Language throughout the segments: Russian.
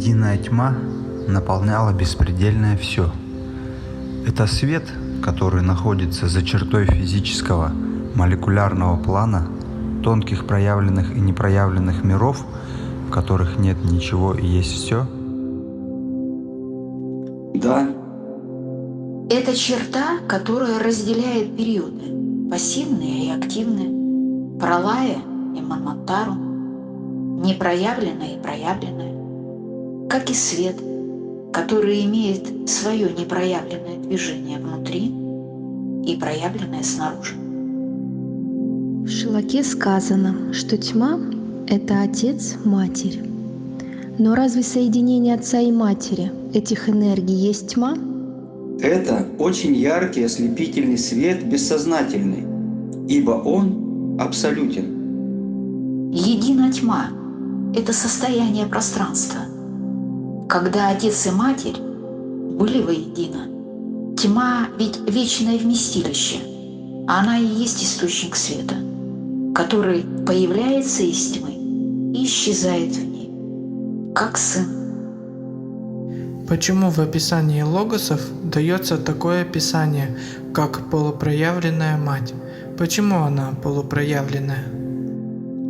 Единая тьма наполняла беспредельное все. Это свет, который находится за чертой физического молекулярного плана, тонких проявленных и непроявленных миров, в которых нет ничего и есть все? Да. Это черта, которая разделяет периоды: пассивные и активные, пралая и манвантару, непроявленное и проявленное, как и свет, который имеет свое непроявленное движение внутри и проявленное снаружи. В Шилаке сказано, что тьма — это отец, матерь. Но разве соединение отца и матери этих энергий есть тьма? Это очень яркий ослепительный свет бессознательный, ибо он абсолютен. Едина тьма — это состояние пространства. Когда отец и матерь были воедино, тьма ведь вечное вместилище, она и есть источник света, который появляется из тьмы и исчезает в ней, как сын. Почему в описании логосов дается такое описание, как полупроявленная мать? Почему она полупроявленная?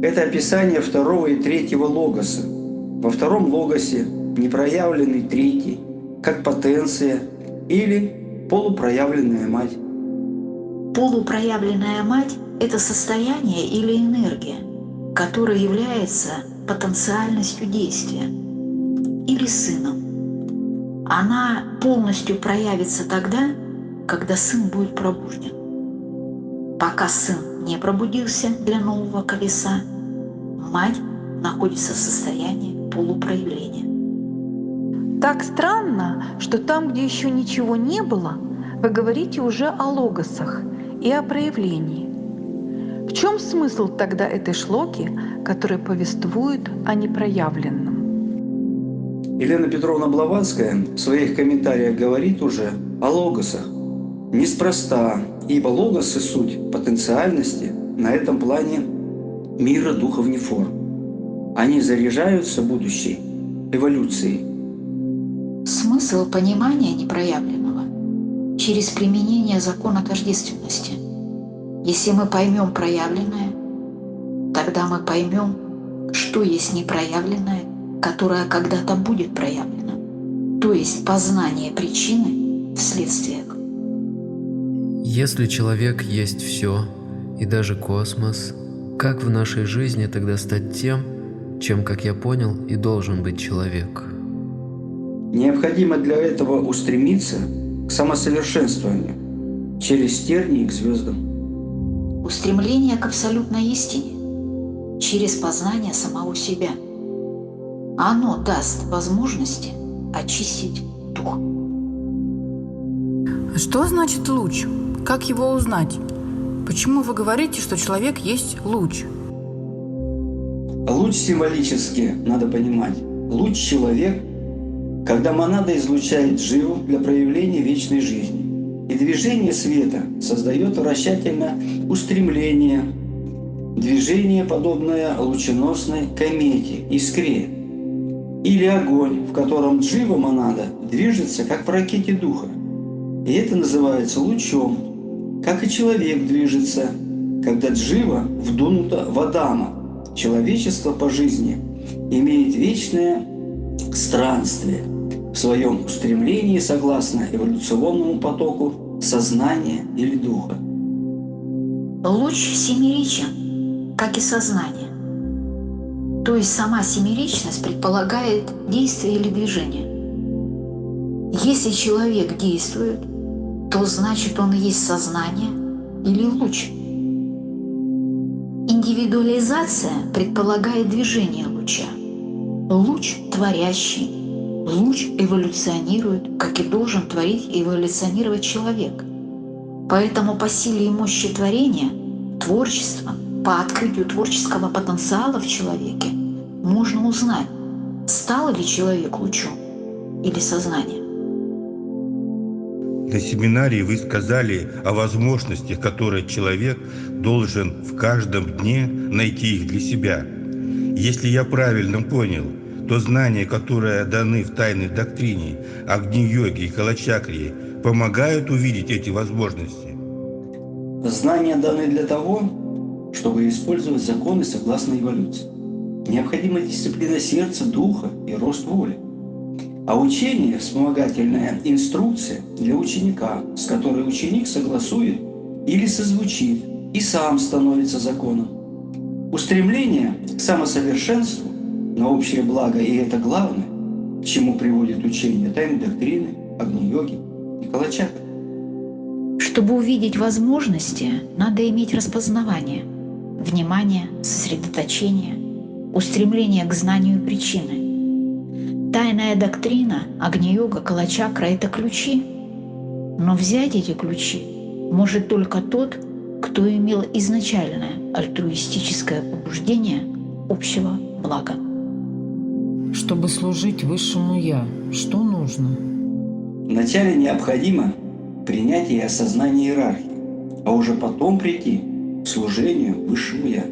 Это описание второго и третьего логоса. Во втором логосе непроявленный третий, как потенция или полупроявленная мать. Полупроявленная мать — это состояние или энергия, которая является потенциальностью действия или сыном. Она полностью проявится тогда, когда сын будет пробужден. Пока сын не пробудился для нового колеса, мать находится в состоянии полупроявления. Так странно, что там, где еще ничего не было, вы говорите уже о логосах и о проявлении. В чем смысл тогда этой шлоки, которая повествует о непроявленном? Елена Петровна Блаватская в своих комментариях говорит уже о логосах. Неспроста, ибо логосы — суть потенциальности на этом плане мира духов не форм. Они заряжаются будущей эволюцией. Смысл понимания непроявленного через применение закона тождественности. Если мы поймем проявленное, тогда мы поймем, что есть непроявленное, которое когда-то будет проявлено, то есть познание причины в следствиях. Если человек есть все, и даже космос, как в нашей жизни тогда стать тем, чем, как я понял, и должен быть человек? Необходимо для этого устремиться к самосовершенствованию через тернии к звездам. Устремление к абсолютной истине через познание самого себя. Оно даст возможности очистить дух. Что значит луч? Как его узнать? Почему вы говорите, что человек есть луч? Луч символически надо понимать. Луч — человек, когда монада излучает живу для проявления вечной жизни. И движение света создает вращательное устремление, движение, подобное лученосной комете, искре. Или огонь, в котором джива монада движется, как в ракете духа. И это называется лучом, как и человек движется, когда джива вдунута в Адама. Человечество по жизни имеет вечное странствие в своем устремлении согласно эволюционному потоку сознания или духа. Луч семеричен, как и сознание. То есть сама семеричность предполагает действие или движение. Если человек действует, то значит он и есть сознание или луч. Индивидуализация предполагает движение луча. Луч творящий, луч эволюционирует, как и должен творить и эволюционировать человек. Поэтому по силе и мощи творения, творчества, по открытию творческого потенциала в человеке можно узнать, стал ли человек лучом или сознанием. На семинаре вы сказали о возможностях, которые человек должен в каждом дне найти их для себя. Если я правильно понял, то знания, которые даны в тайной доктрине Агни-йоги и Калачакри, помогают увидеть эти возможности. Знания даны для того, чтобы использовать законы согласно эволюции. Необходима дисциплина сердца, духа и рост воли. А учение – вспомогательная инструкция для ученика, с которой ученик согласует или созвучит и сам становится законом. Устремление к самосовершенству на общее благо, и это главное, к чему приводит учение тайной доктрины, Агни-йоги и Калачакри. Чтобы увидеть возможности, надо иметь распознавание, внимание, сосредоточение, устремление к знанию причины. Тайная доктрина, Агни-йога, Калачакра – это ключи. Но взять эти ключи может только тот, кто имел изначальное альтруистическое побуждение общего блага. Чтобы служить высшему Я, что нужно? Вначале необходимо принятие и осознание иерархии, а уже потом прийти к служению высшему Я.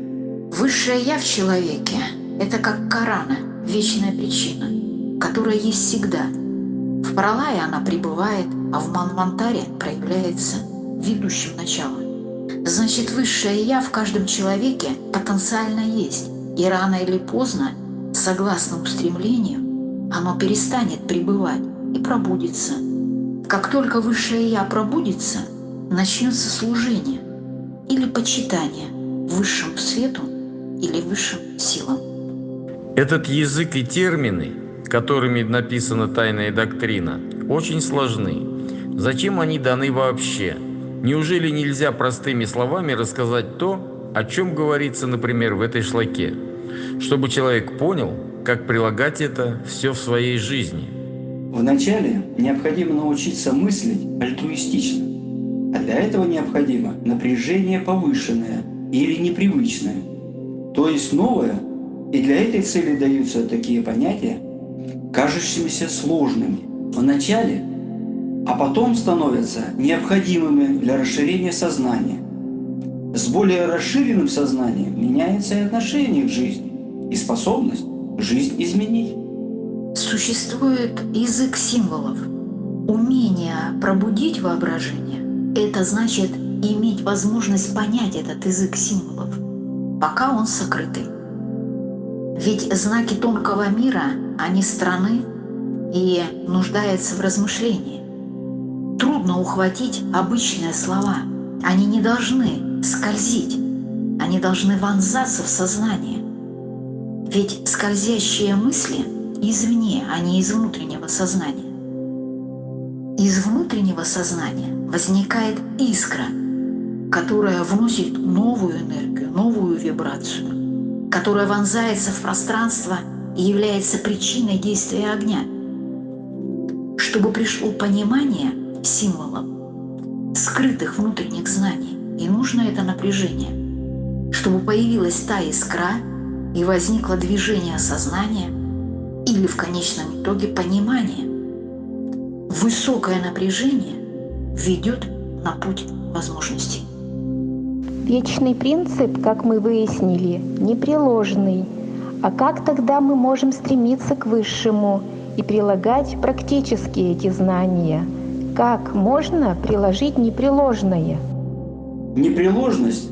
Высшее Я в человеке – это как Корана, вечная причина, которая есть всегда. В Пралае она пребывает, а в Манвантаре проявляется ведущим началом. Значит, высшее Я в каждом человеке потенциально есть, и рано или поздно, согласно устремлению, оно перестанет пребывать и пробудится. Как только высшее Я пробудится, начнется служение или почитание высшему свету или высшим силам. Этот язык и термины, которыми написана тайная доктрина, очень сложны. Зачем они даны вообще? Неужели нельзя простыми словами рассказать то, о чем говорится, например, в этой шлаке, чтобы человек понял, как прилагать это все в своей жизни? Вначале необходимо научиться мыслить альтруистично, а для этого необходимо напряжение повышенное или непривычное, то есть новое, и для этой цели даются такие понятия, кажущимися сложными вначале, а потом становятся необходимыми для расширения сознания. С более расширенным сознанием меняется и отношение к жизни, и способность жизнь изменить. Существует язык символов. Умение пробудить воображение – это значит иметь возможность понять этот язык символов, пока он сокрытый. Ведь знаки тонкого мира, они странны и нуждаются в размышлении. Трудно ухватить обычные слова. Они не должны скользить, они должны вонзаться в сознание. Ведь скользящие мысли извне, а не из внутреннего сознания. Из внутреннего сознания возникает искра, которая вносит новую энергию, новую вибрацию, которая вонзается в пространство и является причиной действия огня. Чтобы пришло понимание символов, скрытых внутренних знаний, и нужно это напряжение, чтобы появилась та искра и возникло движение сознания или в конечном итоге понимание. Высокое напряжение ведет на путь возможностей. Вечный принцип, как мы выяснили, непреложный. А как тогда мы можем стремиться к высшему и прилагать практически эти знания? Как можно приложить непреложное? Непреложность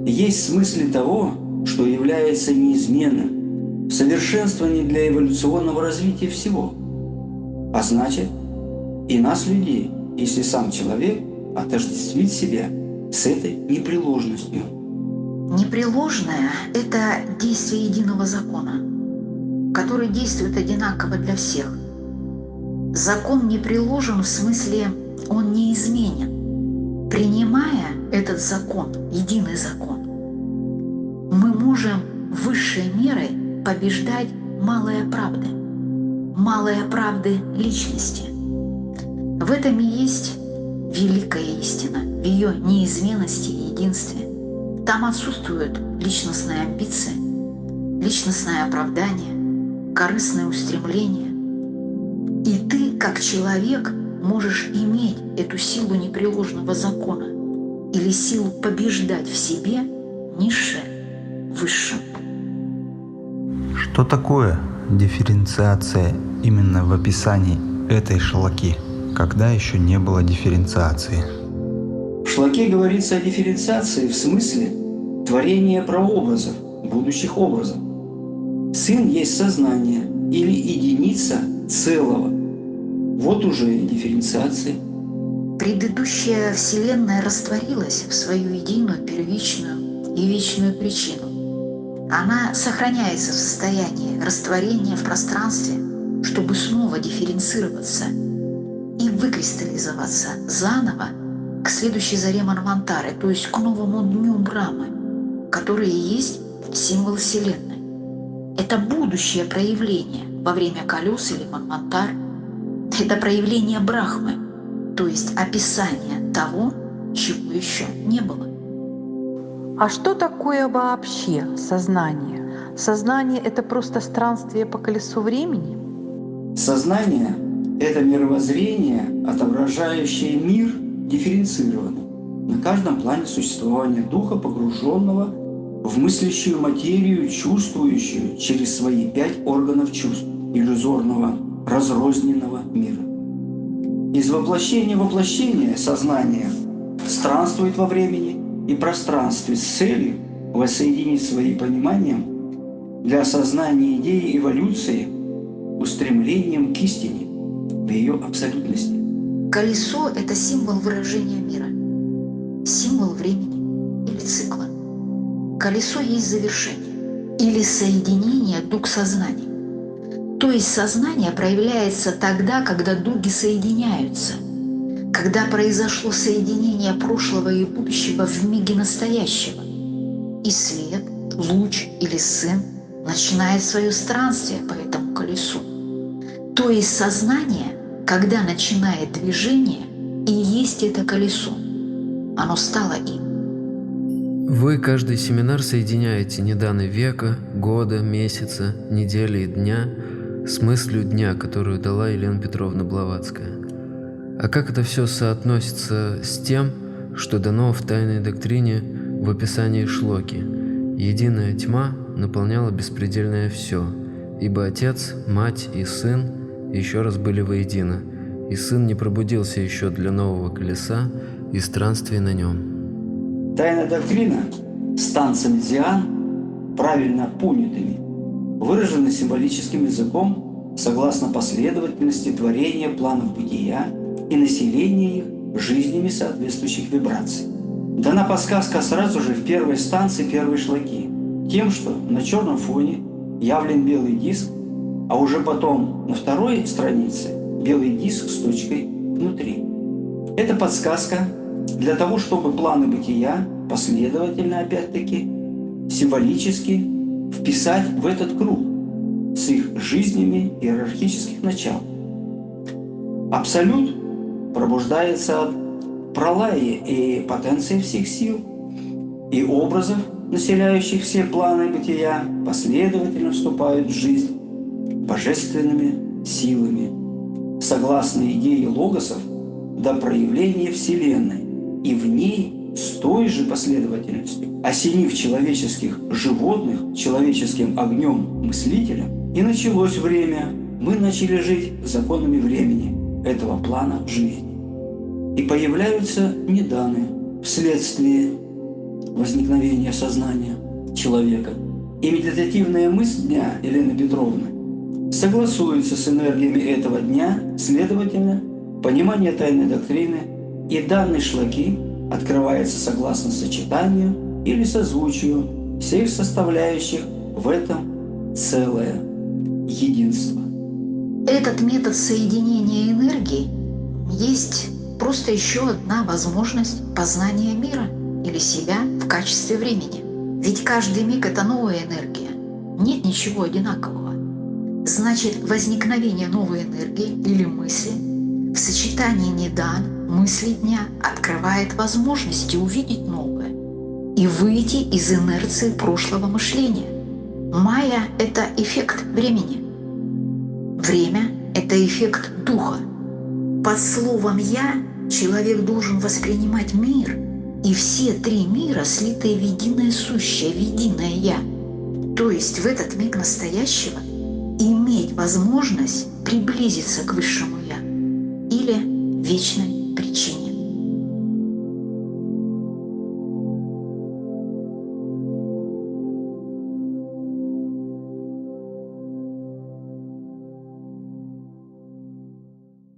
есть в смысле того, что является неизменным, совершенствование для эволюционного развития всего. А значит, и нас, людей, если сам человек отождествит себя с этой непреложностью. Непреложное – это действие единого закона, который действует одинаково для всех. Закон непреложен в смысле он неизменен. Принимая этот закон, единый закон, мы можем высшей мерой побеждать малые правды личности. В этом и есть великая истина, в ее неизменности и единстве. Там отсутствуют личностные амбиции, личностное оправдание, корыстное устремление. И ты, как человек, можешь иметь эту силу непреложного закона или силу побеждать в себе низшее высшим. Что такое дифференциация именно в описании этой шлаки, когда еще не было дифференциации. В шлаке говорится о дифференциации в смысле творения прообразов, будущих образов. Сын есть сознание или единица целого. Вот уже и дифференциация. Предыдущая Вселенная растворилась в свою единую, первичную и вечную причину. Она сохраняется в состоянии растворения в пространстве, чтобы снова дифференцироваться и выкристаллизоваться заново к следующей заре Манвантары, то есть к новому дню Брамы, который и есть символ Вселенной. Это будущее проявление во время колес или Манвантар. Это проявление Брахмы, то есть описание того, чего еще не было. А что такое вообще сознание? Сознание – это просто странствие по колесу времени? Сознание – это мировоззрение, отображающее мир дифференцированно на каждом плане существования духа, погруженного в мыслящую материю, чувствующую через свои 5 органов чувств иллюзорного, разрозненного мира. Из воплощения в воплощение сознание странствует во времени и пространстве с целью воссоединить свои пониманием для осознания идеи эволюции устремлением к истине в ее абсолютности. Колесо – это символ выражения мира, символ времени или цикла. Колесо есть завершение или соединение дуг сознаний. То есть сознание проявляется тогда, когда дуги соединяются, когда произошло соединение прошлого и будущего в миге настоящего. И свет, луч или сын начинает свое странствие по этому колесу. То есть сознание, когда начинает движение, и есть это колесо. Оно стало им. Вы каждый семинар соединяете не даны века, года, месяца, недели и дня с мыслью дня, которую дала Елена Петровна Блаватская. А как это все соотносится с тем, что дано в тайной доктрине в описании шлоки? Единая тьма наполняла беспредельное все, ибо Отец, Мать и Сын еще раз были воедино, и Сын не пробудился еще для нового колеса и странствий на нем. Тайная доктрина с танцем дзиан, правильно понятыми, выражена символическим языком согласно последовательности творения планов бытия и населения их жизнями соответствующих вибраций. Дана подсказка сразу же в первой станции первой шлаки, тем, что на черном фоне явлен белый диск, а уже потом на второй странице белый диск с точкой внутри. Это подсказка для того, чтобы планы бытия последовательно, опять-таки, символически вписать в этот круг с их жизнями иерархических начал. Абсолют пробуждается от пралаи и потенции всех сил, и образов, населяющих все планы бытия, последовательно вступают в жизнь божественными силами, согласно идее логосов, до проявления Вселенной, и в ней с той же последовательностью, осенив человеческих животных человеческим огнем мыслителя, и началось время, мы начали жить законами времени этого плана жизни. И появляются неданы вследствие возникновения сознания человека. И медитативная мысль дня Елены Петровны согласуется с энергиями этого дня, следовательно, понимание тайной доктрины и данной шлаки открывается согласно сочетанию или созвучию всех составляющих в этом целое единство. Этот метод соединения энергий есть просто еще одна возможность познания мира или себя в качестве времени. Ведь каждый миг – это новая энергия. Нет ничего одинакового. Значит, возникновение новой энергии или мысли в сочетании недан, мысли дня открывает возможности увидеть новое и выйти из инерции прошлого мышления. Майя – это эффект времени. Время – это эффект духа. Под словом «я» человек должен воспринимать мир и все 3 мира, слитые в единое сущее, в единое «я». То есть в этот миг настоящего иметь возможность приблизиться к высшему Я или вечной причине.